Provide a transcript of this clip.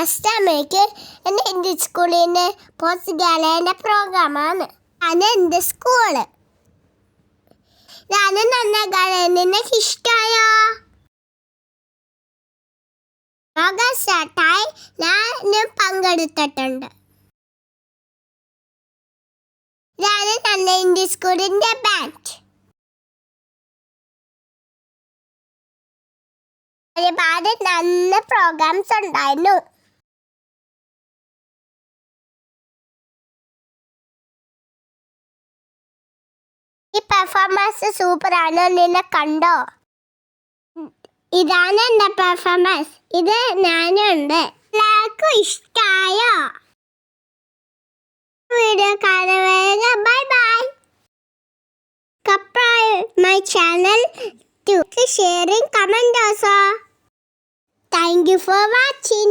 First അമ്മയ്ക്ക് എൻ്റെ ഹിന്ദി സ്കൂളിൽ നിന്ന് പോസ്റ്റ് ഗാലയുടെ പ്രോഗ്രാമാണ്. ഞാൻ എൻ്റെ സ്കൂള് ഞാൻ നന്ന നിനക്ക് ഇഷ്ടമായോ? പ്രോഗ്രാം സ്റ്റാർട്ടായി. ഞാൻ പങ്കെടുത്തിട്ടുണ്ട്. ഞാൻ നല്ല ഹിന്ദി സ്കൂളിൻ്റെ ബാൻഡ്. ഒരുപാട് നല്ല പ്രോഗ്രാംസ് ഉണ്ടായിരുന്നു. ഈ പെർഫോമൻസ് സൂപ്പറാണ്. നിന്നെ കണ്ടോ? ഇതാണ് എൻ്റെ പെർഫോമൻസ്. ഇത് ഞാനുണ്ട്. എല്ലാവർക്കും ഇഷ്ടമായോ? വീഡിയോ കാണുക. Bye bye. Subscribe my channel to sharing comment also. Thank you for watching.